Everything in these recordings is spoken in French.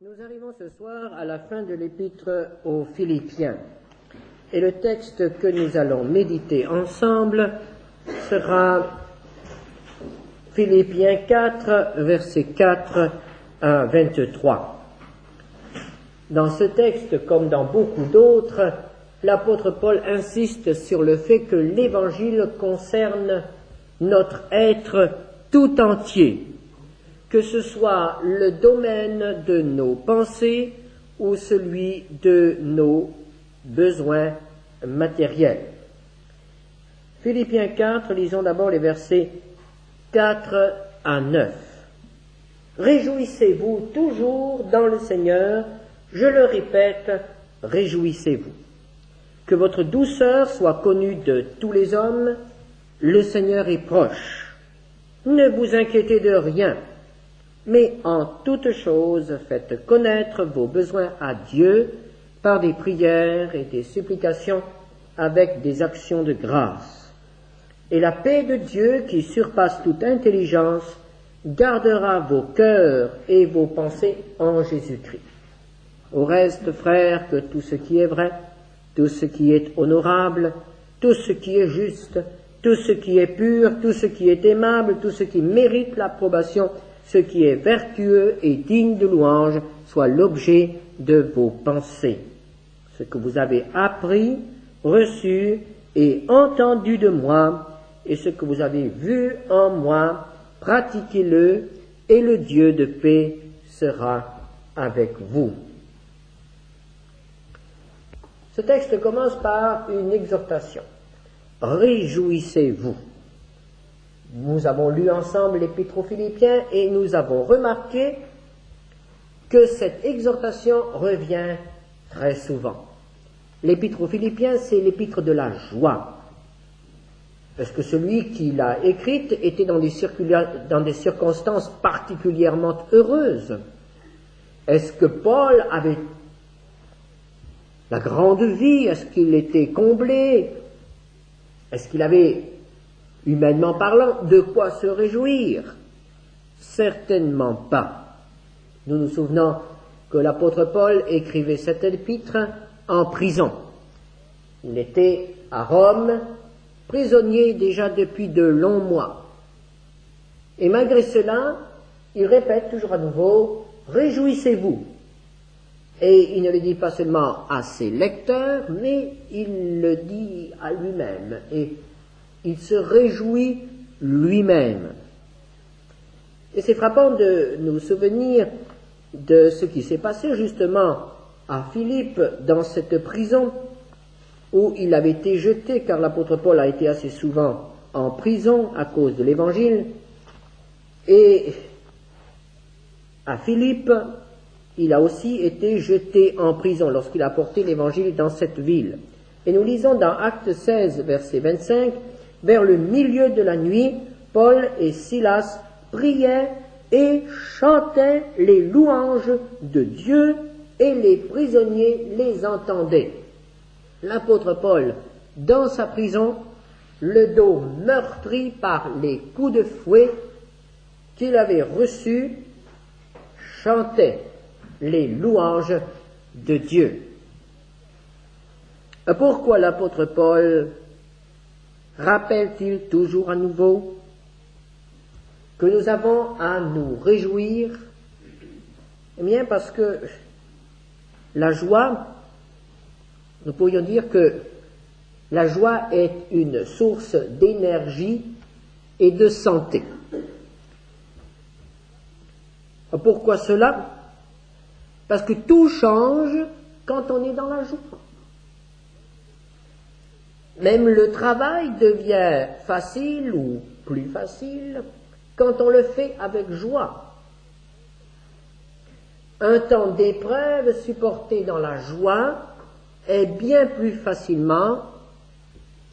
Nous arrivons ce soir à la fin de l'épître aux Philippiens. Et le texte que nous allons méditer ensemble sera Philippiens 4, versets 4 à 23. Dans ce texte, comme dans beaucoup d'autres, l'apôtre Paul insiste sur le fait que l'Évangile concerne notre être tout entier, que ce soit le domaine de nos pensées ou celui de nos besoins matériels. Philippiens 4, lisons d'abord les versets 4 à 9. Réjouissez-vous toujours dans le Seigneur, je le répète, réjouissez-vous. Que votre douceur soit connue de tous les hommes, le Seigneur est proche. Ne vous inquiétez de rien, mais en toute chose faites connaître vos besoins à Dieu par des prières et des supplications avec des actions de grâce. Et la paix de Dieu, qui surpasse toute intelligence, gardera vos cœurs et vos pensées en Jésus-Christ. Au reste, frères, que tout ce qui est vrai, tout ce qui est honorable, tout ce qui est juste, tout ce qui est pur, tout ce qui est aimable, tout ce qui mérite l'approbation, ce qui est vertueux et digne de louange, soit l'objet de vos pensées. Ce que vous avez appris, reçu et entendu de moi, et ce que vous avez vu en moi, pratiquez-le, et le Dieu de paix sera avec vous. Ce texte commence par une exhortation. Réjouissez-vous. Nous avons lu ensemble l'Épître aux Philippiens et nous avons remarqué que cette exhortation revient très souvent. L'Épître aux Philippiens, c'est l'Épître de la joie. Parce que celui qui l'a écrite était dans des circonstances particulièrement heureuses. Est-ce que Paul avait la grande vie? Est-ce qu'il était comblé? Est-ce qu'il avait, humainement parlant, de quoi se réjouir? Certainement pas. Nous nous souvenons que l'apôtre Paul écrivait cet épître en prison. Il était à Rome, prisonnier déjà depuis de longs mois. Et malgré cela, il répète toujours à nouveau, réjouissez-vous. Et il ne le dit pas seulement à ses lecteurs, mais il le dit à lui-même. Et il se réjouit lui-même. Et c'est frappant de nous souvenir de ce qui s'est passé justement à Philippe dans cette prison où il avait été jeté, car l'apôtre Paul a été assez souvent en prison à cause de l'Évangile. Et à Philippe, il a aussi été jeté en prison lorsqu'il a porté l'Évangile dans cette ville. Et nous lisons dans Actes 16, verset 25, « Vers le milieu de la nuit, Paul et Silas priaient et chantaient les louanges de Dieu et les prisonniers les entendaient. » L'apôtre Paul, dans sa prison, le dos meurtri par les coups de fouet qu'il avait reçus, chantait les louanges de Dieu. Pourquoi l'apôtre Paul rappelle-t-il toujours à nouveau que nous avons à nous réjouir? Eh bien, parce que la joie, nous pourrions dire que la joie est une source d'énergie et de santé. Pourquoi cela? Parce que tout change quand on est dans la joie. Même le travail devient facile ou plus facile quand on le fait avec joie. Un temps d'épreuve supporté dans la joie est bien plus facilement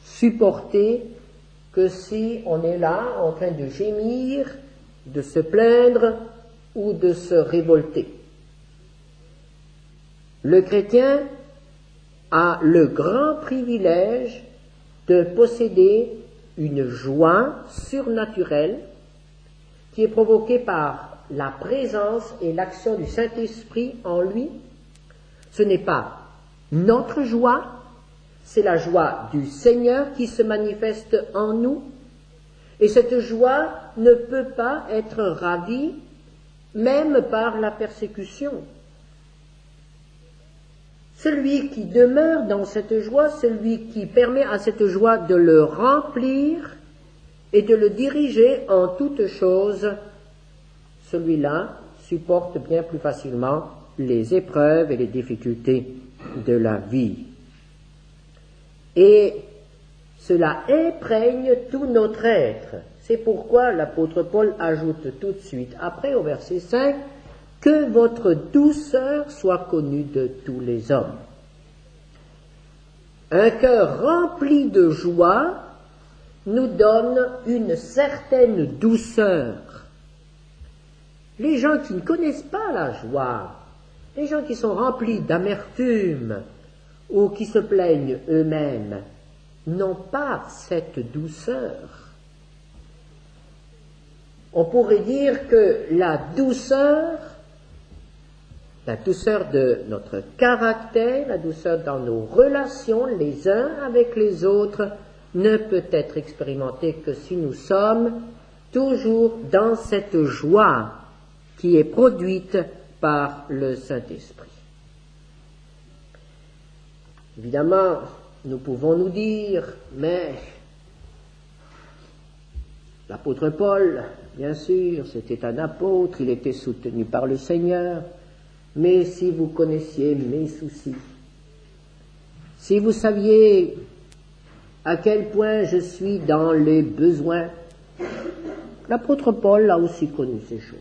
supporté que si on est là en train de gémir, de se plaindre ou de se révolter. Le chrétien a le grand privilège de posséder une joie surnaturelle qui est provoquée par la présence et l'action du Saint-Esprit en lui. Ce n'est pas notre joie, c'est la joie du Seigneur qui se manifeste en nous. Et cette joie ne peut pas être ravie, même par la persécution. Celui qui demeure dans cette joie, celui qui permet à cette joie de le remplir et de le diriger en toutes choses, celui-là supporte bien plus facilement les épreuves et les difficultés de la vie. Et cela imprègne tout notre être. C'est pourquoi l'apôtre Paul ajoute tout de suite, après au verset 5, que votre douceur soit connue de tous les hommes. Un cœur rempli de joie nous donne une certaine douceur. Les gens qui ne connaissent pas la joie, les gens qui sont remplis d'amertume ou qui se plaignent eux-mêmes, n'ont pas cette douceur. On pourrait dire que la douceur de notre caractère, la douceur dans nos relations les uns avec les autres, ne peut être expérimentée que si nous sommes toujours dans cette joie qui est produite par le Saint-Esprit. Évidemment, nous pouvons nous dire, mais l'apôtre Paul, bien sûr, c'était un apôtre, il était soutenu par le Seigneur, mais si vous connaissiez mes soucis, si vous saviez à quel point je suis dans les besoins, l'apôtre Paul a aussi connu ces choses.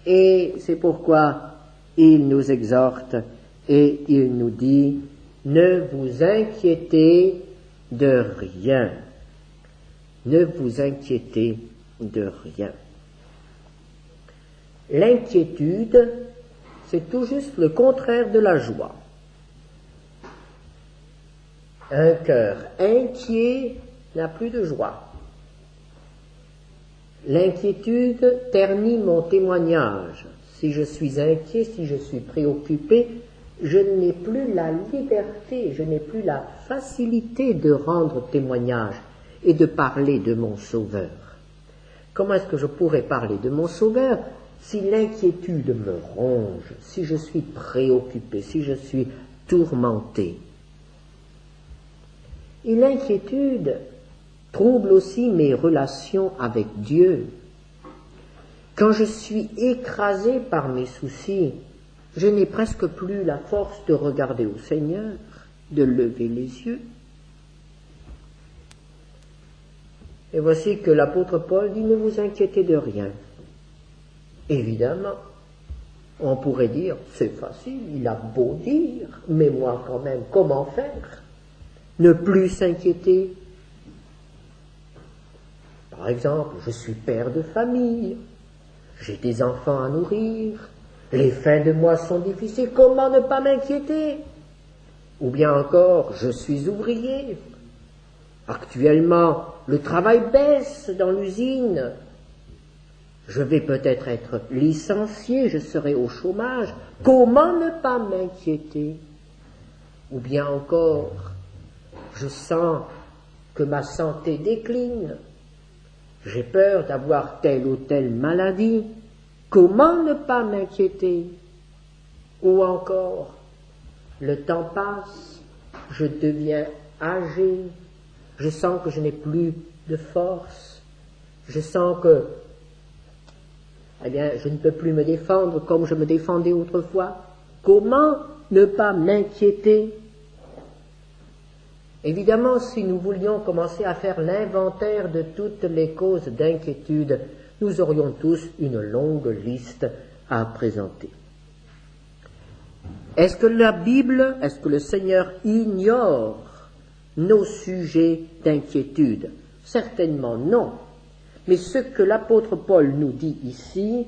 Et c'est pourquoi il nous exhorte et il nous dit, ne vous inquiétez de rien. Ne vous inquiétez de rien. L'inquiétude, c'est tout juste le contraire de la joie. Un cœur inquiet n'a plus de joie. L'inquiétude ternit mon témoignage. Si je suis inquiet, si je suis préoccupé, je n'ai plus la liberté, je n'ai plus la facilité de rendre témoignage et de parler de mon Sauveur. Comment est-ce que je pourrais parler de mon Sauveur si l'inquiétude me ronge, si je suis préoccupé, si je suis tourmenté? Et l'inquiétude trouble aussi mes relations avec Dieu. Quand je suis écrasé par mes soucis, je n'ai presque plus la force de regarder au Seigneur, de lever les yeux. Et voici que l'apôtre Paul dit, ne vous inquiétez de rien. Évidemment, on pourrait dire, c'est facile, il a beau dire, mais moi quand même, comment faire? Ne plus s'inquiéter. Par exemple, je suis père de famille, j'ai des enfants à nourrir, les fins de mois sont difficiles, comment ne pas m'inquiéter? Ou bien encore, je suis ouvrier. Actuellement, le travail baisse dans l'usine. Je vais peut-être être licencié, je serai au chômage. Comment ne pas m'inquiéter? Ou bien encore, je sens que ma santé décline. J'ai peur d'avoir telle ou telle maladie. Comment ne pas m'inquiéter? Ou encore, le temps passe, je deviens âgé, je sens que je n'ai plus de force, je sens que, je ne peux plus me défendre comme je me défendais autrefois. Comment ne pas m'inquiéter? Évidemment, si nous voulions commencer à faire l'inventaire de toutes les causes d'inquiétude, nous aurions tous une longue liste à présenter. Est-ce que la Bible, est-ce que le Seigneur ignore nos sujets d'inquiétude? Certainement non. Mais ce que l'apôtre Paul nous dit ici,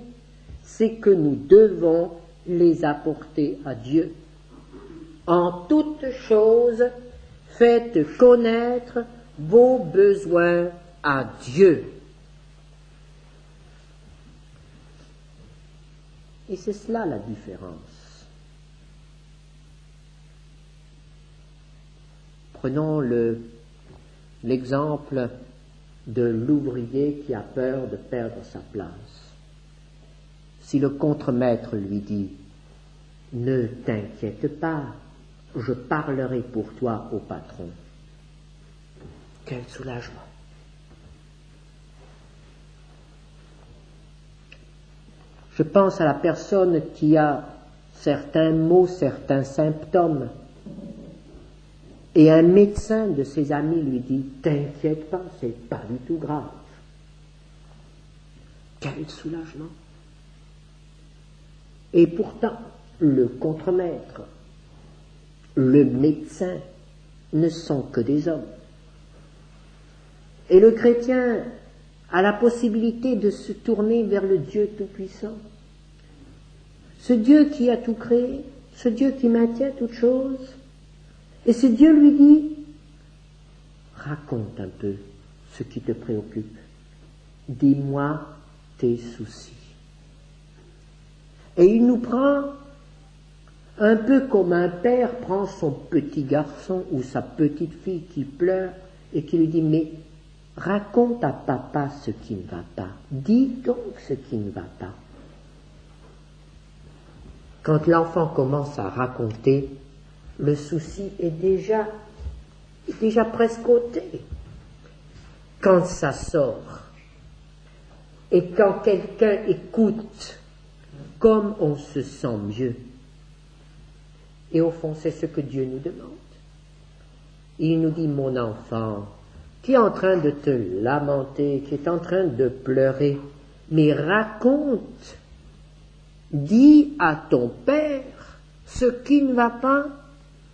c'est que nous devons les apporter à Dieu. En toutes choses, faites connaître vos besoins à Dieu. Et c'est cela la différence. Prenons l'exemple de l'ouvrier qui a peur de perdre sa place. Si le contremaître lui dit « Ne t'inquiète pas, je parlerai pour toi au patron », quel soulagement! Je pense à la personne qui a certains maux, certains symptômes, et un médecin de ses amis lui dit « T'inquiète pas, c'est pas du tout grave ». Quel soulagement! Et pourtant, le contremaître, le médecin ne sont que des hommes. Et le chrétien a la possibilité de se tourner vers le Dieu Tout-Puissant. Ce Dieu qui a tout créé, ce Dieu qui maintient toutes choses. Et ce Dieu lui dit, raconte un peu ce qui te préoccupe. Dis-moi tes soucis. Et il nous prend un peu comme un père prend son petit garçon ou sa petite fille qui pleure et qui lui dit, mais raconte à papa ce qui ne va pas. Dis donc ce qui ne va pas. Quand l'enfant commence à raconter, le souci est déjà presque ôté. Quand ça sort, et quand quelqu'un écoute, comme on se sent mieux. Et au fond, c'est ce que Dieu nous demande. Il nous dit, mon enfant, qui est en train de te lamenter, qui est en train de pleurer, mais raconte, dis à ton Père ce qui ne va pas,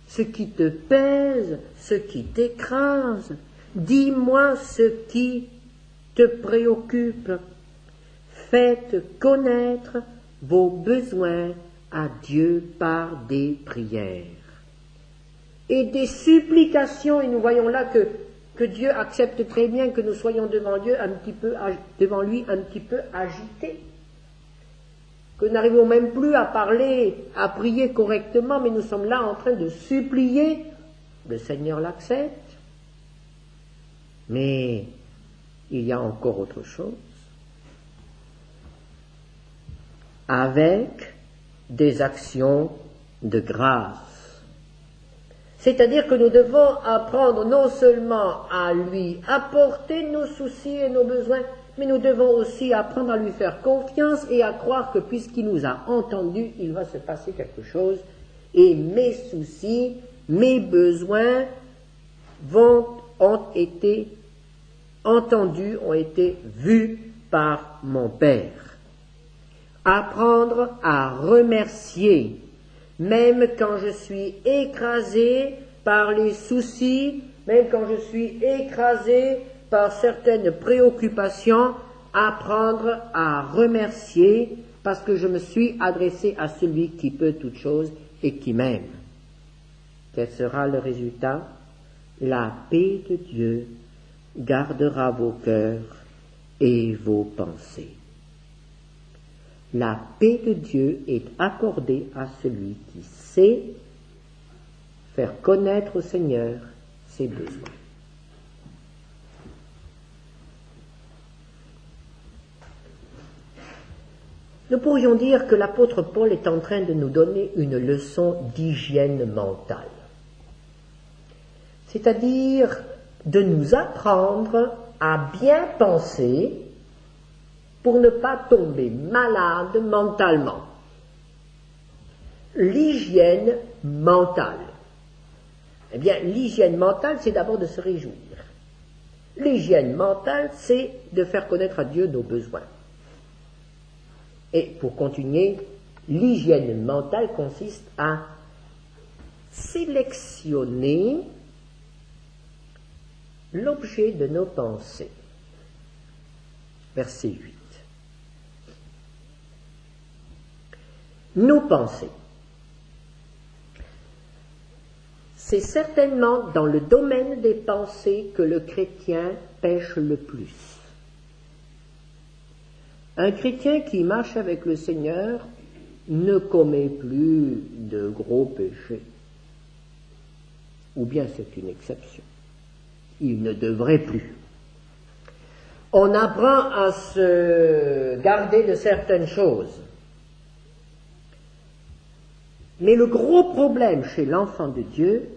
ce qui te pèse, ce qui t'écrase. Dis-moi ce qui te préoccupe. Faites connaître vos besoins à Dieu par des prières et des supplications. Et nous voyons là que Dieu accepte très bien que nous soyons devant lui un petit peu agités, que nous n'arrivons même plus à parler, à prier correctement, mais nous sommes là en train de supplier. Le Seigneur l'accepte. Mais il y a encore autre chose. Avec des actions de grâce. C'est-à-dire que nous devons apprendre non seulement à lui apporter nos soucis et nos besoins, mais nous devons aussi apprendre à lui faire confiance et à croire que puisqu'il nous a entendus, il va se passer quelque chose et mes soucis, mes besoins ont été entendus, ont été vus par mon Père. Apprendre à remercier, même quand je suis écrasé par les soucis, même quand je suis écrasé par certaines préoccupations, apprendre à remercier parce que je me suis adressé à celui qui peut toutes choses et qui m'aime. Quel sera le résultat? La paix de Dieu gardera vos cœurs et vos pensées. La paix de Dieu est accordée à celui qui sait faire connaître au Seigneur ses besoins. Nous pourrions dire que l'apôtre Paul est en train de nous donner une leçon d'hygiène mentale, c'est-à-dire de nous apprendre à bien penser pour ne pas tomber malade mentalement. L'hygiène mentale. Eh bien, l'hygiène mentale, c'est d'abord de se réjouir. L'hygiène mentale, c'est de faire connaître à Dieu nos besoins. Et pour continuer, l'hygiène mentale consiste à sélectionner l'objet de nos pensées. Verset 8. Nos pensées. C'est certainement dans le domaine des pensées que le chrétien pêche le plus. Un chrétien qui marche avec le Seigneur ne commet plus de gros péchés. Ou bien c'est une exception. Il ne devrait plus. On apprend à se garder de certaines choses. Mais le gros problème chez l'enfant de Dieu,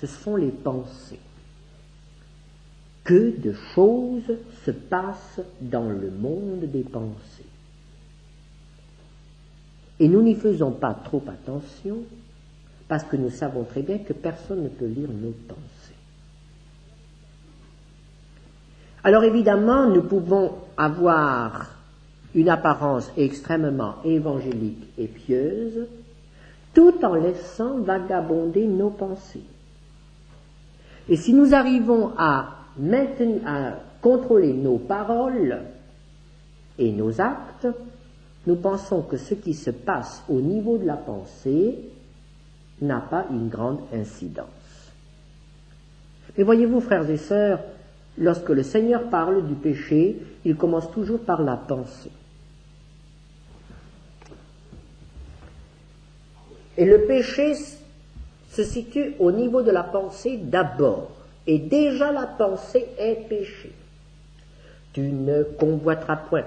ce sont les pensées. Que de choses se passent dans le monde des pensées. Et nous n'y faisons pas trop attention, parce que nous savons très bien que personne ne peut lire nos pensées. Alors évidemment, nous pouvons avoir une apparence extrêmement évangélique et pieuse, tout en laissant vagabonder nos pensées. Et si nous arrivons à contrôler nos paroles et nos actes, nous pensons que ce qui se passe au niveau de la pensée n'a pas une grande incidence. Mais voyez-vous, frères et sœurs, lorsque le Seigneur parle du péché, il commence toujours par la pensée. Et le péché se situe au niveau de la pensée d'abord. Et déjà la pensée est péché. Tu ne convoiteras point.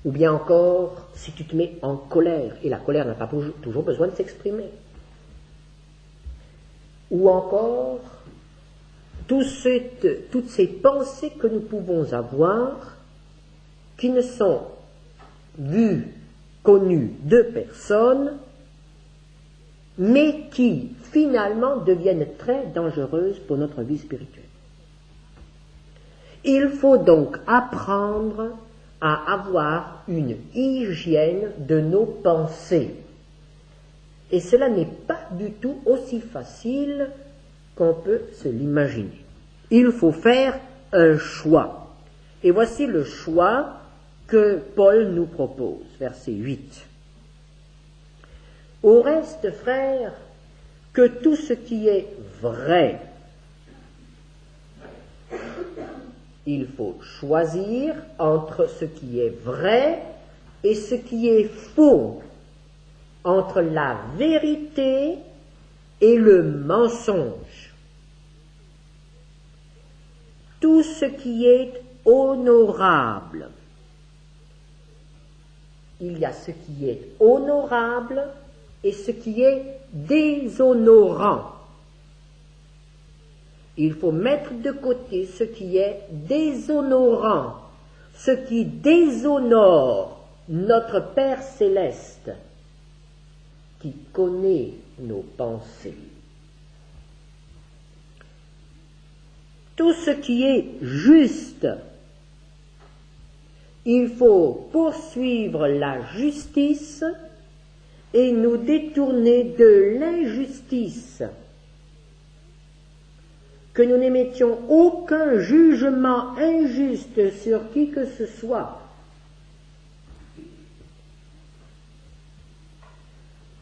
Ou bien encore, si tu te mets en colère, et la colère n'a pas toujours besoin de s'exprimer. Ou encore, toutes ces pensées que nous pouvons avoir, qui ne sont vues, connues de personne, mais qui finalement deviennent très dangereuses pour notre vie spirituelle. Il faut donc apprendre à avoir une hygiène de nos pensées. Et cela n'est pas du tout aussi facile qu'on peut se l'imaginer. Il faut faire un choix. Et voici le choix que Paul nous propose, verset 8. Au reste, frères, que tout ce qui est vrai, il faut choisir entre ce qui est vrai et ce qui est faux, entre la vérité et le mensonge. Tout ce qui est honorable. Il y a ce qui est honorable et ce qui est déshonorant. Il faut mettre de côté ce qui est déshonorant, ce qui déshonore notre Père céleste, qui connaît nos pensées. Tout ce qui est juste, il faut poursuivre la justice et nous détourner de l'injustice. Que nous n'émettions aucun jugement injuste sur qui que ce soit.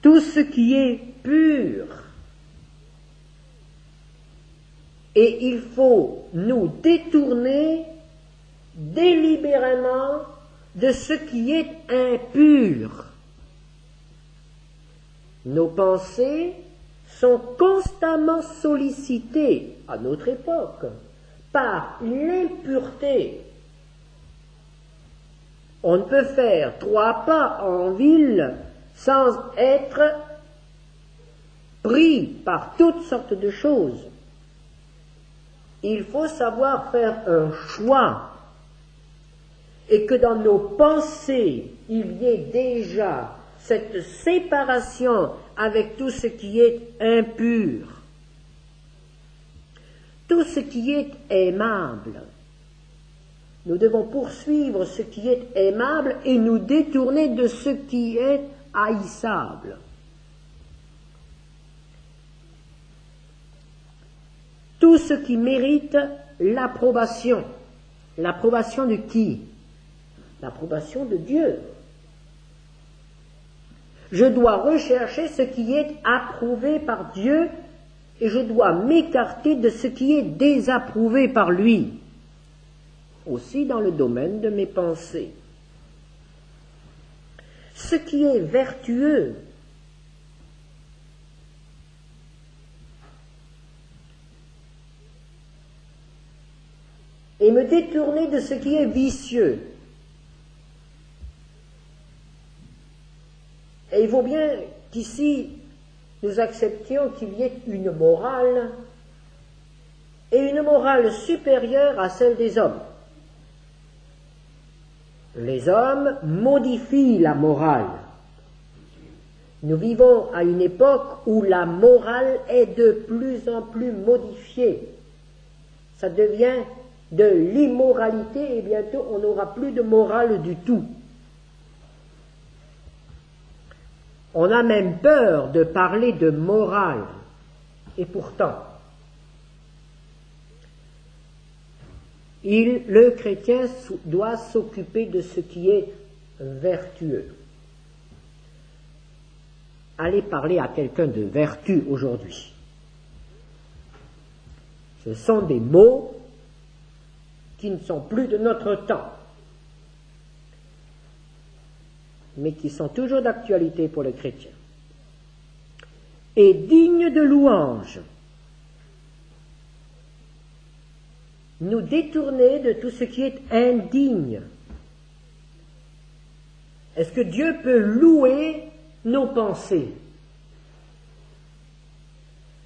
Tout ce qui est pur. Et il faut nous détourner délibérément de ce qui est impur. Nos pensées sont constamment sollicitées à notre époque par l'impureté. On ne peut faire 3 pas en ville sans être pris par toutes sortes de choses. Il faut savoir faire un choix et que dans nos pensées, il y ait déjà cette séparation avec tout ce qui est impur, tout ce qui est aimable. Nous devons poursuivre ce qui est aimable et nous détourner de ce qui est haïssable. Tout ce qui mérite l'approbation. L'approbation de qui? L'approbation de Dieu. Je dois rechercher ce qui est approuvé par Dieu et je dois m'écarter de ce qui est désapprouvé par lui, aussi dans le domaine de mes pensées. ce qui est vertueux. Et me détourner de ce qui est vicieux. Et il faut bien qu'ici, nous acceptions qu'il y ait une morale, et une morale supérieure à celle des hommes. Les hommes modifient la morale. Nous vivons à une époque où la morale est de plus en plus modifiée. Ça devient de l'immoralité et bientôt on n'aura plus de morale du tout. On a même peur de parler de morale. Et pourtant, le chrétien doit s'occuper de ce qui est vertueux. Allez parler à quelqu'un de vertu aujourd'hui. Ce sont des mots qui ne sont plus de notre temps, mais qui sont toujours d'actualité pour le chrétien. Et digne de louange, nous détourner de tout ce qui est indigne. Est-ce que Dieu peut louer nos pensées?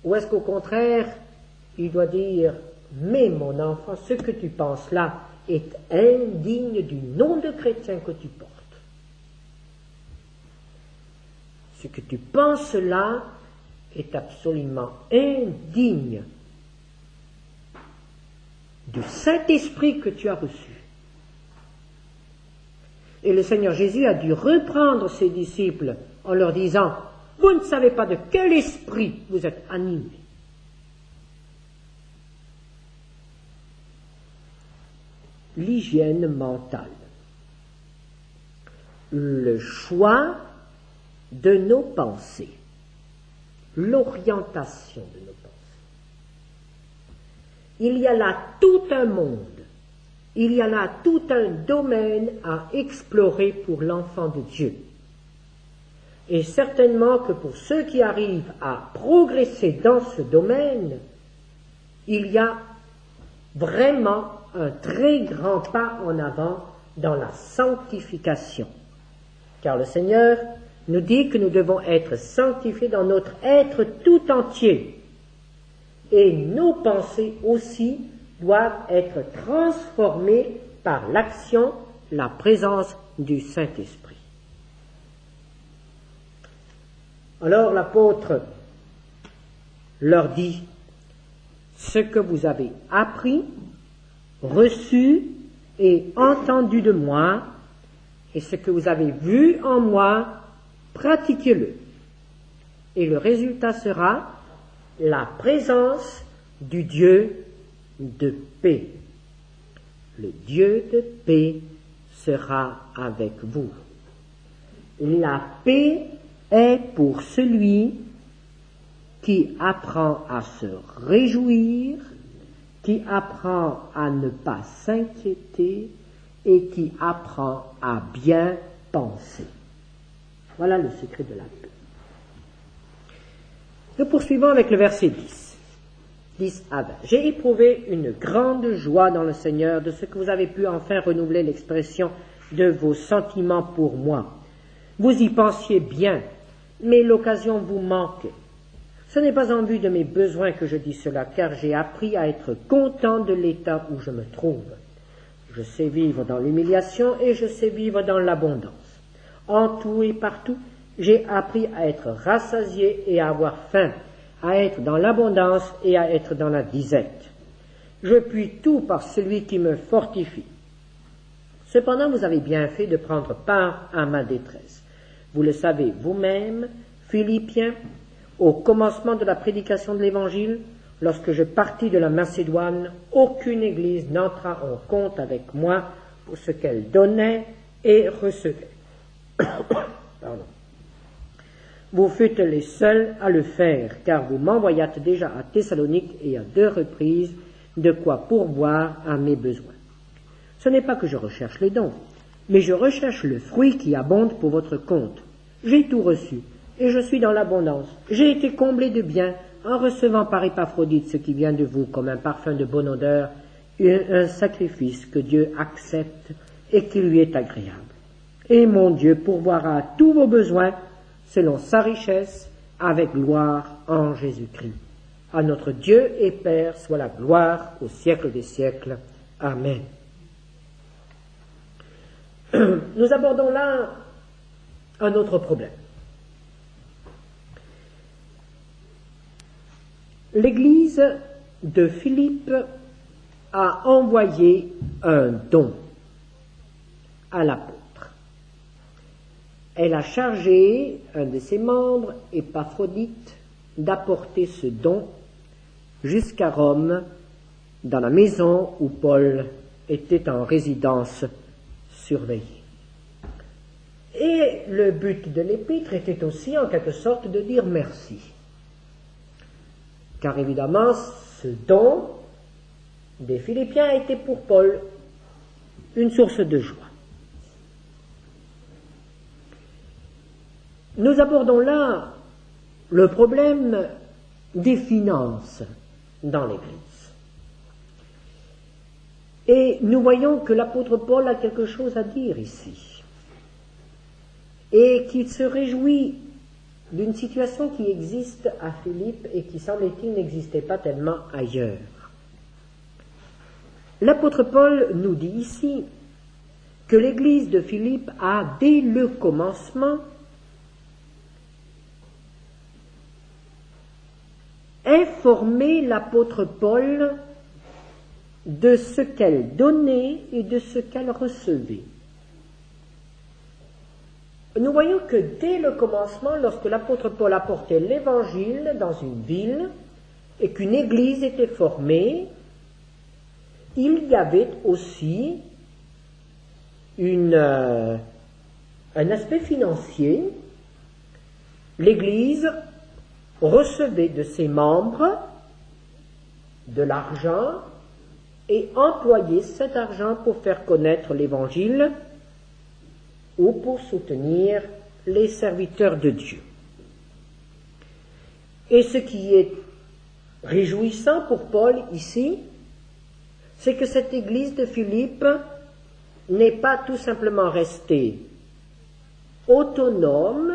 Ou est-ce qu'au contraire, il doit dire « Mais mon enfant, ce que tu penses là est indigne du nom de chrétien que tu portes. Ce que tu penses là est absolument indigne du Saint-Esprit que tu as reçu. » Et le Seigneur Jésus a dû reprendre ses disciples en leur disant « Vous ne savez pas de quel esprit vous êtes animés. » L'hygiène mentale, le choix de nos pensées, l'orientation de nos pensées. Il y a là tout un monde, il y a là tout un domaine à explorer pour l'enfant de Dieu. Et certainement que pour ceux qui arrivent à progresser dans ce domaine, il y a vraiment un très grand pas en avant dans la sanctification. Car le Seigneur nous dit que nous devons être sanctifiés dans notre être tout entier. Et nos pensées aussi doivent être transformées par l'action, la présence du Saint-Esprit. Alors l'apôtre leur dit, ce que vous avez appris, reçu et entendu de moi, et ce que vous avez vu en moi, pratiquez-le. Et le résultat sera la présence du Dieu de paix. Le Dieu de paix sera avec vous. La paix est pour celui qui apprend à se réjouir, qui apprend à ne pas s'inquiéter et qui apprend à bien penser. Voilà le secret de la paix. Nous poursuivons avec le verset 10. 10 à 20. J'ai éprouvé une grande joie dans le Seigneur de ce que vous avez pu enfin renouveler l'expression de vos sentiments pour moi. Vous y pensiez bien, mais l'occasion vous manquait. Ce n'est pas en vue de mes besoins que je dis cela, car j'ai appris à être content de l'état où je me trouve. Je sais vivre dans l'humiliation et je sais vivre dans l'abondance. En tout et partout, j'ai appris à être rassasié et à avoir faim, à être dans l'abondance et à être dans la disette. Je puis tout par celui qui me fortifie. Cependant, vous avez bien fait de prendre part à ma détresse. Vous le savez vous-même, Philippiens, au commencement de la prédication de l'Évangile, lorsque je partis de la Macédoine, aucune église n'entra en compte avec moi pour ce qu'elle donnait et recevait. Pardon. Vous fûtes les seuls à le faire, car vous m'envoyâtes déjà à Thessalonique et à 2 reprises de quoi pourvoir à mes besoins. Ce n'est pas que je recherche les dons, mais je recherche le fruit qui abonde pour votre compte. J'ai tout reçu, et je suis dans l'abondance. J'ai été comblé de bien en recevant par Épaphrodite ce qui vient de vous comme un parfum de bonne odeur, un sacrifice que Dieu accepte et qui lui est agréable. Et mon Dieu pourvoira tous vos besoins selon sa richesse avec gloire en Jésus-Christ. À notre Dieu et Père soit la gloire au siècle des siècles. Amen. Nous abordons là un autre problème. L'Église de Philippe a envoyé un don à l'apôtre. Elle a chargé un de ses membres, Épaphrodite, d'apporter ce don jusqu'à Rome, dans la maison où Paul était en résidence surveillée. Et le but de l'épître était aussi en quelque sorte de dire merci. Car évidemment, ce don des Philippiens était pour Paul une source de joie. Nous abordons là le problème des finances dans l'Église. Et nous voyons que l'apôtre Paul a quelque chose à dire ici. Et qu'il se réjouit d'une situation qui existe à Philippe et qui, semble-t-il, n'existait pas tellement ailleurs. L'apôtre Paul nous dit ici que l'Église de Philippe a, dès le commencement, informé l'apôtre Paul de ce qu'elle donnait et de ce qu'elle recevait. Nous voyons que dès le commencement, lorsque l'apôtre Paul apportait l'évangile dans une ville et qu'une église était formée, il y avait aussi un aspect financier. L'église recevait de ses membres de l'argent et employait cet argent pour faire connaître l'évangile ou pour soutenir les serviteurs de Dieu. Et ce qui est réjouissant pour Paul ici, c'est que cette église de Philippe n'est pas tout simplement restée autonome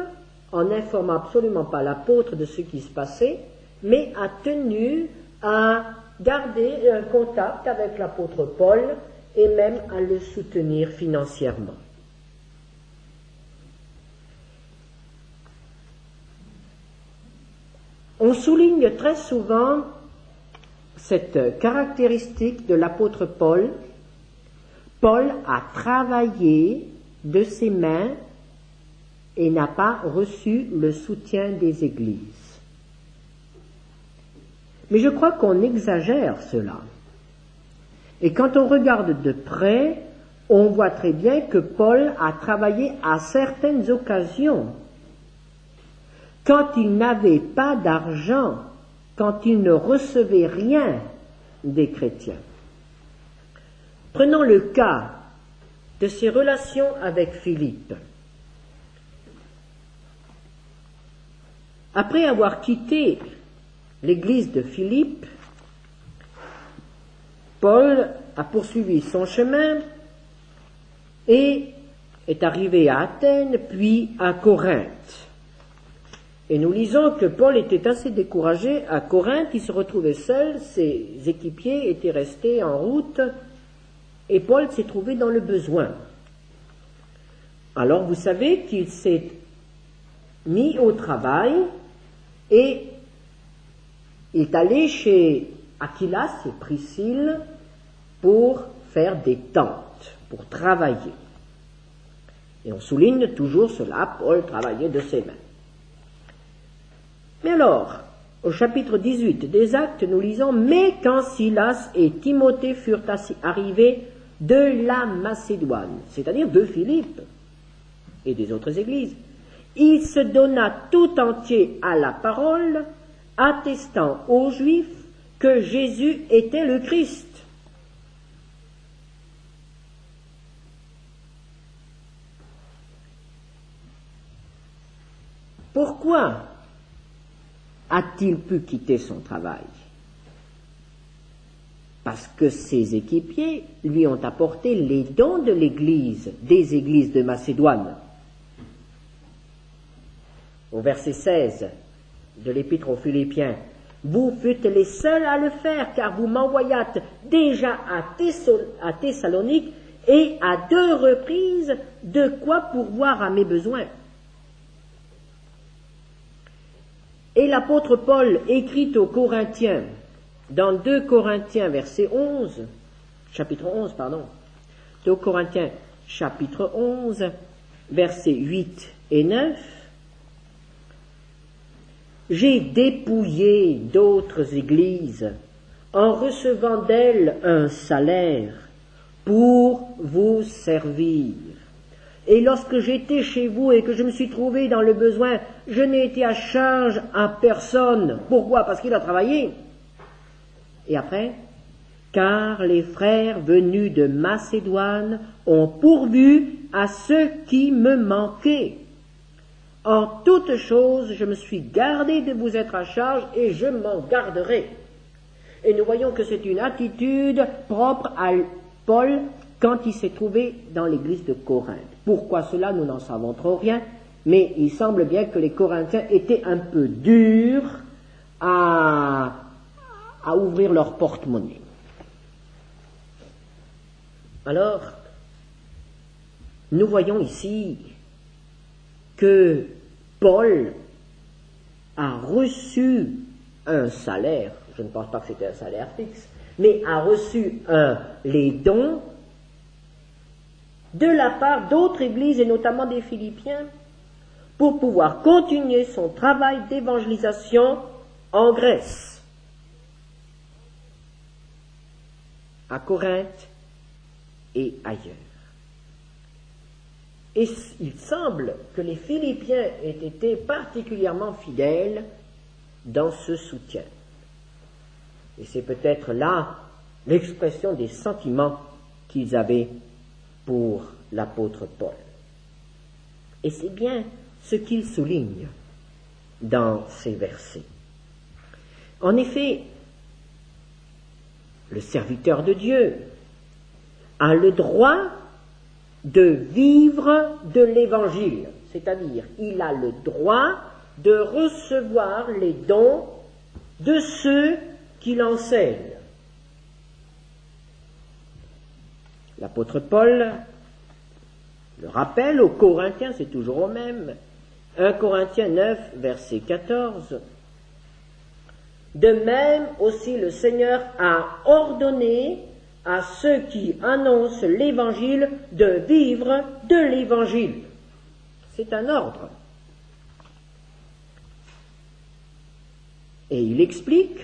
en n'informant absolument pas l'apôtre de ce qui se passait, mais a tenu à garder un contact avec l'apôtre Paul et même à le soutenir financièrement. On souligne très souvent cette caractéristique de l'apôtre Paul. Paul a travaillé de ses mains et n'a pas reçu le soutien des églises. Mais je crois qu'on exagère cela. Et quand on regarde de près, on voit très bien que Paul a travaillé à certaines occasions. Quand il n'avait pas d'argent, quand il ne recevait rien des chrétiens. Prenons le cas de ses relations avec Philippe. Après avoir quitté l'église de Philippe, Paul a poursuivi son chemin et est arrivé à Athènes, puis à Corinthe. Et nous lisons que Paul était assez découragé à Corinthe, il se retrouvait seul, ses équipiers étaient restés en route, et Paul s'est trouvé dans le besoin. Alors vous savez qu'il s'est mis au travail et est allé chez Aquilas et Priscille pour faire des tentes, pour travailler. Et on souligne toujours cela, Paul travaillait de ses mains. Mais alors, au chapitre 18 des Actes, nous lisons « Mais quand Silas et Timothée furent arrivés de la Macédoine, c'est-à-dire de Philippe et des autres églises, il se donna tout entier à la parole, attestant aux Juifs que Jésus était le Christ. » Pourquoi a-t-il pu quitter son travail? Parce que ses équipiers lui ont apporté les dons de l'Église, des églises de Macédoine. Au verset 16 de l'Épître aux Philippiens, « Vous fûtes les seuls à le faire, car vous m'envoyâtes déjà à Thessalonique et à 2 reprises de quoi pourvoir à mes besoins. » Et l'apôtre Paul écrit aux Corinthiens, dans 2 Corinthiens chapitre 11, versets 8 et 9, « J'ai dépouillé d'autres églises en recevant d'elles un salaire pour vous servir. Et lorsque j'étais chez vous et que je me suis trouvé dans le besoin, je n'ai été à charge à personne. » Pourquoi? Parce qu'il a travaillé. Et après, « Car les frères venus de Macédoine ont pourvu à ce qui me manquait. En toutes choses, je me suis gardé de vous être à charge et je m'en garderai. » Et nous voyons que c'est une attitude propre à Paul quand il s'est trouvé dans l'église de Corinthe. Pourquoi cela, nous n'en savons trop rien, mais il semble bien que les Corinthiens étaient un peu durs à ouvrir leur porte-monnaie. Alors, nous voyons ici que Paul a reçu un salaire, je ne pense pas que c'était un salaire fixe, mais a reçu les dons de la part d'autres églises et notamment des Philippiens pour pouvoir continuer son travail d'évangélisation en Grèce, à Corinthe et ailleurs. Et il semble que les Philippiens aient été particulièrement fidèles dans ce soutien. Et c'est peut-être là l'expression des sentiments qu'ils avaient pour l'apôtre Paul. Et c'est bien ce qu'il souligne dans ces versets. En effet, le serviteur de Dieu a le droit de vivre de l'Évangile, c'est-à-dire il a le droit de recevoir les dons de ceux qui l'enseignent. L'apôtre Paul le rappelle aux Corinthiens, c'est toujours au même, 1 Corinthiens 9, verset 14. De même aussi le Seigneur a ordonné à ceux qui annoncent l'Évangile de vivre de l'Évangile. C'est un ordre. Et il explique,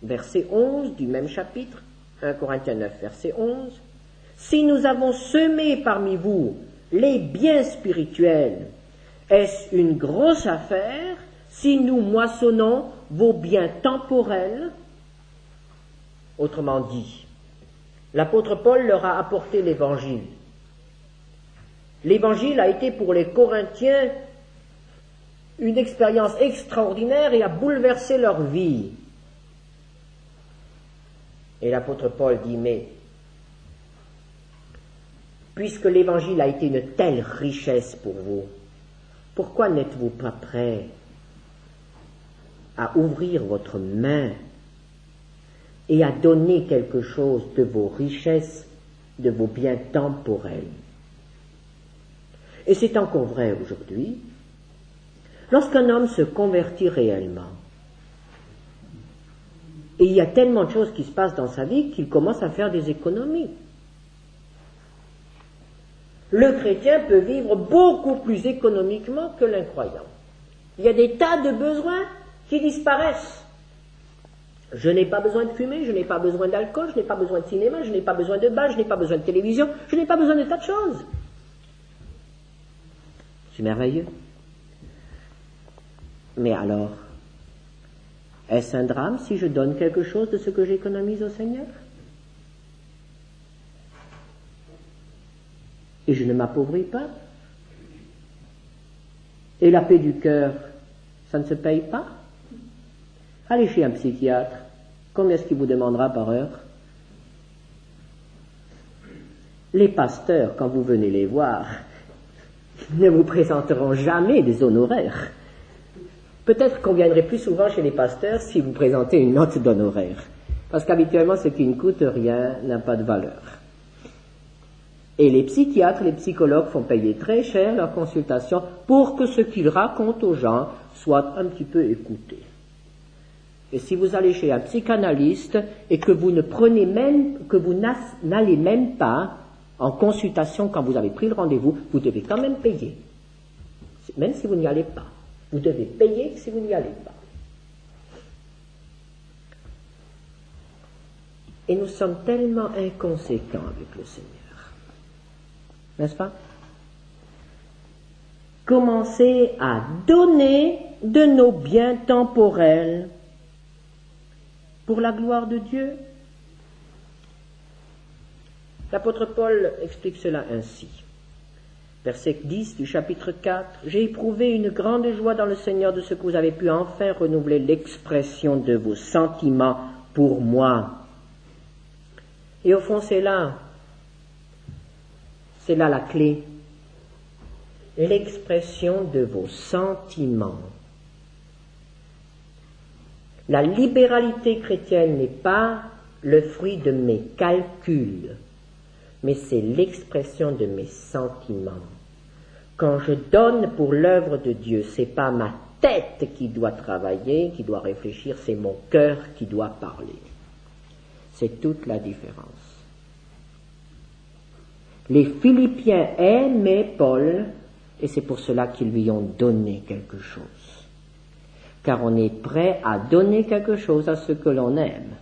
verset 11 du même chapitre, 1 Corinthiens 9, verset 11, « Si nous avons semé parmi vous les biens spirituels, est-ce une grosse affaire si nous moissonnons vos biens temporels ?» Autrement dit, l'apôtre Paul leur a apporté l'Évangile. L'Évangile a été pour les Corinthiens une expérience extraordinaire et a bouleversé leur vie. Et l'apôtre Paul dit, mais puisque l'Évangile a été une telle richesse pour vous, pourquoi n'êtes-vous pas prêts à ouvrir votre main et à donner quelque chose de vos richesses, de vos biens temporels? Et c'est encore vrai aujourd'hui. Lorsqu'un homme se convertit réellement, et il y a tellement de choses qui se passent dans sa vie qu'il commence à faire des économies. Le chrétien peut vivre beaucoup plus économiquement que l'incroyant. Il y a des tas de besoins qui disparaissent. Je n'ai pas besoin de fumer, je n'ai pas besoin d'alcool, je n'ai pas besoin de cinéma, je n'ai pas besoin de bal, je n'ai pas besoin de télévision, je n'ai pas besoin de tas de choses. C'est merveilleux. Mais alors, est-ce un drame si je donne quelque chose de ce que j'économise au Seigneur? Et je ne m'appauvris pas? Et la paix du cœur Ça ne se paye pas. Allez chez un psychiatre. Combien est-ce qu'il vous demandera par heure? Les pasteurs, quand vous venez les voir, ne vous présenteront jamais des honoraires. Peut-être qu'on viendrait plus souvent chez les pasteurs si vous présentez une note d'honoraires. Parce qu'habituellement, ce qui ne coûte rien n'a pas de valeur. Et les psychiatres, les psychologues font payer très cher leur consultation pour que ce qu'ils racontent aux gens soit un petit peu écouté. Et si vous allez chez un psychanalyste et que vous n'allez même pas en consultation quand vous avez pris le rendez-vous, vous devez quand même payer. Même si vous n'y allez pas. Vous devez payer si vous n'y allez pas. Et nous sommes tellement inconséquents avec le Seigneur. N'est-ce pas? Commencer à donner de nos biens temporels pour la gloire de Dieu. L'apôtre Paul explique cela ainsi. Verset 10 du chapitre 4. « J'ai éprouvé une grande joie dans le Seigneur de ce que vous avez pu enfin renouveler l'expression de vos sentiments pour moi. » Et au fond, c'est là la clé. L'expression de vos sentiments. La libéralité chrétienne n'est pas le fruit de mes calculs, mais c'est l'expression de mes sentiments. Quand je donne pour l'œuvre de Dieu, c'est pas ma tête qui doit travailler, qui doit réfléchir, c'est mon cœur qui doit parler. C'est toute la différence. Les Philippiens aimaient Paul, et c'est pour cela qu'ils lui ont donné quelque chose. Car on est prêt à donner quelque chose à ce que l'on aime.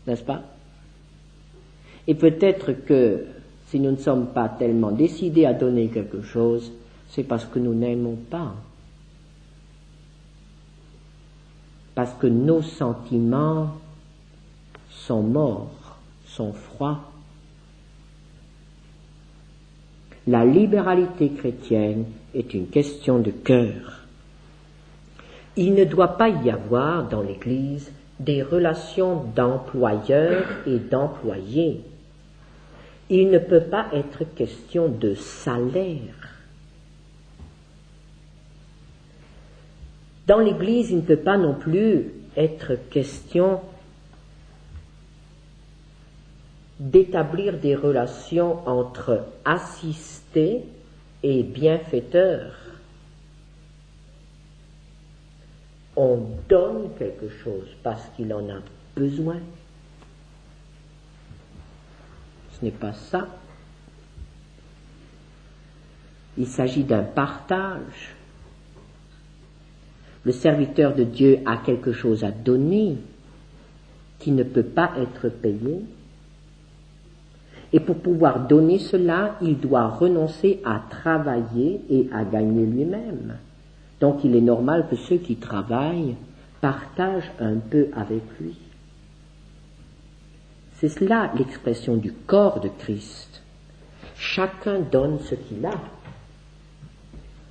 N'est-ce pas? Et peut-être que si nous ne sommes pas tellement décidés à donner quelque chose, c'est parce que nous n'aimons pas. Parce que nos sentiments sont morts, sont froids. La libéralité chrétienne est une question de cœur. Il ne doit pas y avoir dans l'Église des relations d'employeurs et d'employés. Il ne peut pas être question de salaire. Dans l'Église, il ne peut pas non plus être question d'établir des relations entre assistés et bienfaiteurs. On donne quelque chose parce qu'il en a besoin. Ce n'est pas ça. Il s'agit d'un partage. Le serviteur de Dieu a quelque chose à donner qui ne peut pas être payé. Et pour pouvoir donner cela, il doit renoncer à travailler et à gagner lui-même. Donc il est normal que ceux qui travaillent partagent un peu avec lui. C'est cela l'expression du corps de Christ. Chacun donne ce qu'il a.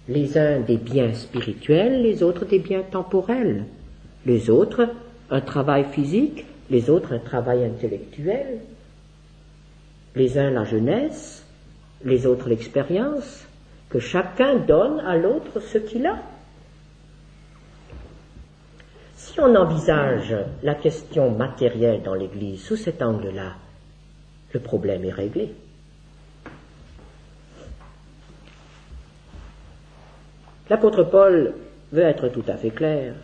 Les uns des biens spirituels, les autres des biens temporels. Les autres un travail physique, les autres un travail intellectuel. Les uns la jeunesse, les autres l'expérience. Que chacun donne à l'autre ce qu'il a. Si on envisage la question matérielle dans l'Église sous cet angle-là, le problème est réglé. L'apôtre Paul veut être tout à fait clair.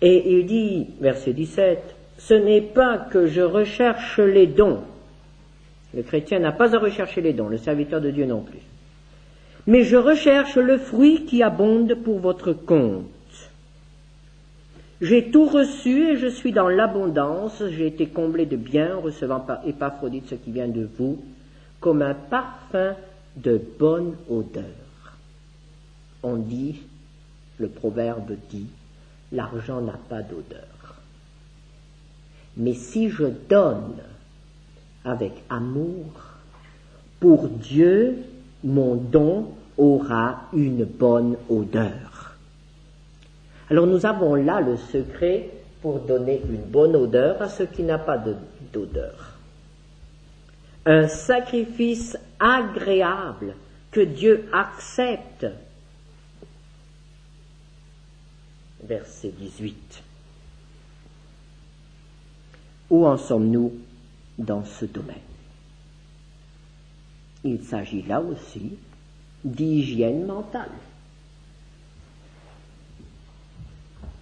Et il dit, verset 17, « Ce n'est pas que je recherche les dons. » Le chrétien n'a pas à rechercher les dons, le serviteur de Dieu non plus. « Mais je recherche le fruit qui abonde pour votre compte. J'ai tout reçu et je suis dans l'abondance, j'ai été comblé de biens en recevant par Épaphrodite ce qui vient de vous, comme un parfum de bonne odeur. » On dit, le proverbe dit, l'argent n'a pas d'odeur. Mais si je donne avec amour, pour Dieu, mon don aura une bonne odeur. Alors nous avons là le secret pour donner une bonne odeur à ce qui n'a pas d'odeur. Un sacrifice agréable que Dieu accepte. Verset 18. Où en sommes-nous dans ce domaine? Il s'agit là aussi d'hygiène mentale.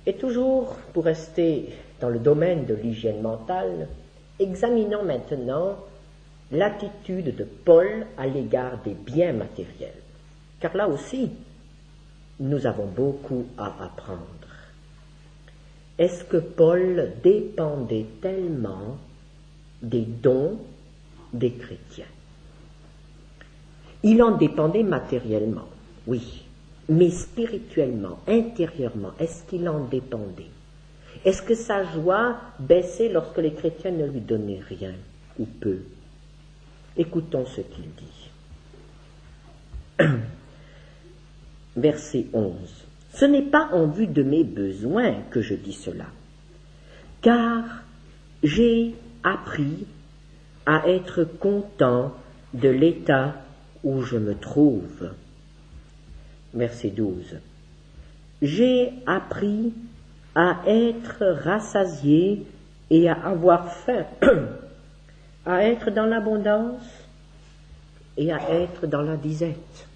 Et toujours, pour rester dans le domaine de l'hygiène mentale, examinons maintenant l'attitude de Paul à l'égard des biens matériels. Car là aussi, nous avons beaucoup à apprendre. Est-ce que Paul dépendait tellement des dons des chrétiens? Il en dépendait matériellement, oui, mais spirituellement, intérieurement, est-ce qu'il en dépendait? Est-ce que sa joie baissait lorsque les chrétiens ne lui donnaient rien ou peu? Écoutons ce qu'il dit. Verset 11. Ce n'est pas en vue de mes besoins que je dis cela, car j'ai appris à être content de l'état où je me trouve. Verset 12. J'ai appris à être rassasié et à avoir faim, à être dans l'abondance et à être dans la disette.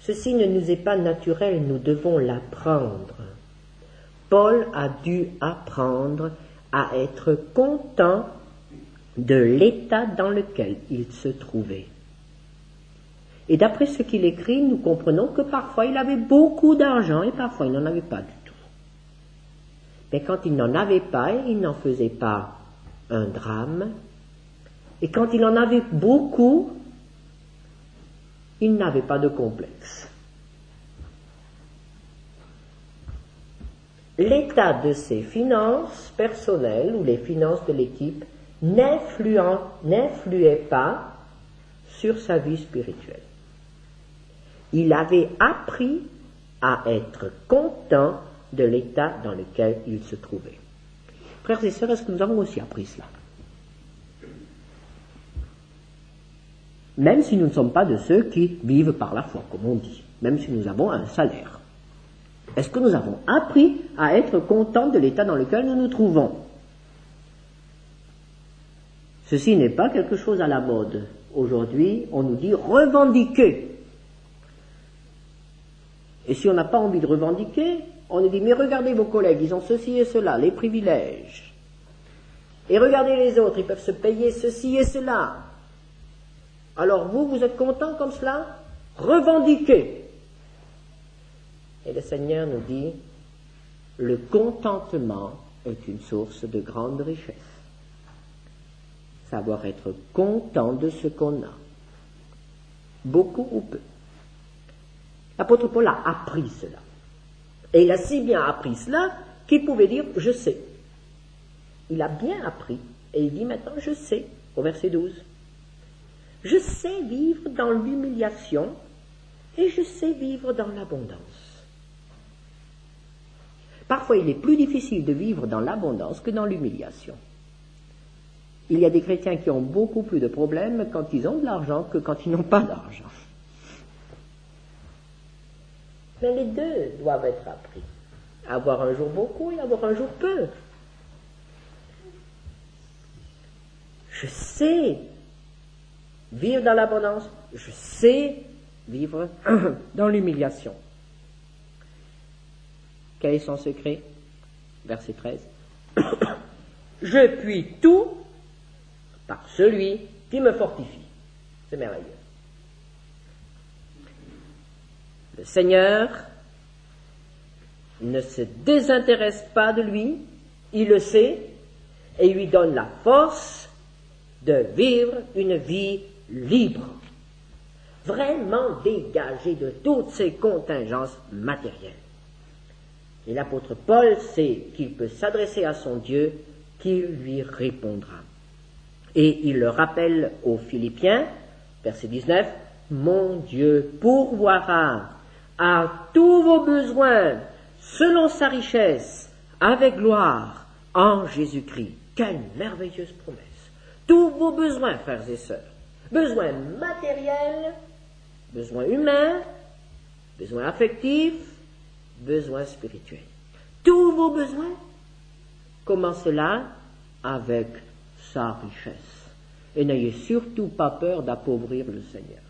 Ceci ne nous est pas naturel, nous devons l'apprendre. Paul a dû apprendre à être content de l'état dans lequel il se trouvait. Et d'après ce qu'il écrit, nous comprenons que parfois il avait beaucoup d'argent et parfois il n'en avait pas du tout. Mais quand il n'en avait pas, il n'en faisait pas un drame. Et quand il en avait beaucoup, il n'avait pas de complexe. L'état de ses finances personnelles ou les finances de l'équipe n'influait pas sur sa vie spirituelle. Il avait appris à être content de l'état dans lequel il se trouvait. Frères et sœurs, est-ce que nous avons aussi appris cela? Même si nous ne sommes pas de ceux qui vivent par la foi, comme on dit, même si nous avons un salaire. Est-ce que nous avons appris à être contents de l'état dans lequel nous nous trouvons? Ceci n'est pas quelque chose à la mode. Aujourd'hui, on nous dit revendiquer. Et si on n'a pas envie de revendiquer, on nous dit mais regardez vos collègues, ils ont ceci et cela, les privilèges. Et regardez les autres, ils peuvent se payer ceci et cela. Alors vous êtes content comme cela? Revendiquez. Et le Seigneur nous dit, le contentement est une source de grande richesse. Savoir être content de ce qu'on a, beaucoup ou peu. L'apôtre Paul a appris cela. Et il a si bien appris cela qu'il pouvait dire « je sais ». Il a bien appris et il dit maintenant « je sais » au verset 12. Je sais vivre dans l'humiliation et je sais vivre dans l'abondance. Parfois, il est plus difficile de vivre dans l'abondance que dans l'humiliation. Il y a des chrétiens qui ont beaucoup plus de problèmes quand ils ont de l'argent que quand ils n'ont pas d'argent. Mais les deux doivent être appris. Avoir un jour beaucoup et avoir un jour peu. Je sais vivre dans l'abondance, je sais vivre dans l'humiliation. Quel est son secret? Verset 13. Je puis tout par celui qui me fortifie. C'est merveilleux. Le Seigneur ne se désintéresse pas de lui, il le sait, et il lui donne la force de vivre une vie libre, vraiment dégagée de toutes ces contingences matérielles. Et l'apôtre Paul sait qu'il peut s'adresser à son Dieu, qui lui répondra. Et il le rappelle aux Philippiens, verset 19, « Mon Dieu pourvoira à tous vos besoins, selon sa richesse, avec gloire, en Jésus-Christ. Quelle merveilleuse promesse! Tous vos besoins, frères et sœurs, besoins matériels, besoins humains, besoins affectifs, besoins spirituels. Tous vos besoins, comment cela? Avec sa richesse. Et n'ayez surtout pas peur d'appauvrir le Seigneur.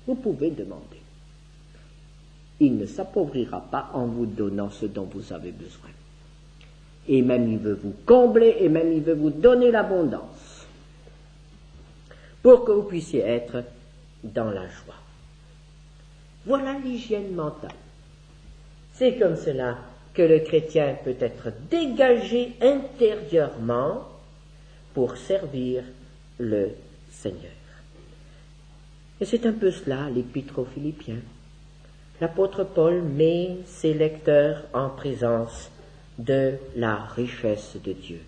Vous pouvez demander. Il ne s'appauvrira pas en vous donnant ce dont vous avez besoin. Et même il veut vous combler, et même il veut vous donner l'abondance, pour que vous puissiez être dans la joie. Voilà l'hygiène mentale. C'est comme cela que le chrétien peut être dégagé intérieurement pour servir le Seigneur. Et c'est un peu cela l'épître aux Philippiens. L'apôtre Paul met ses lecteurs en présence de la richesse de Dieu.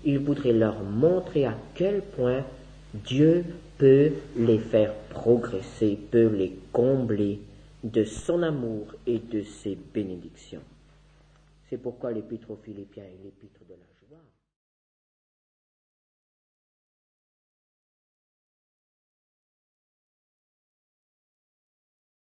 Il voudrait leur montrer à quel point Dieu peut les faire progresser, peut les combler de son amour et de ses bénédictions. C'est pourquoi l'épître aux Philippiens est l'épître de la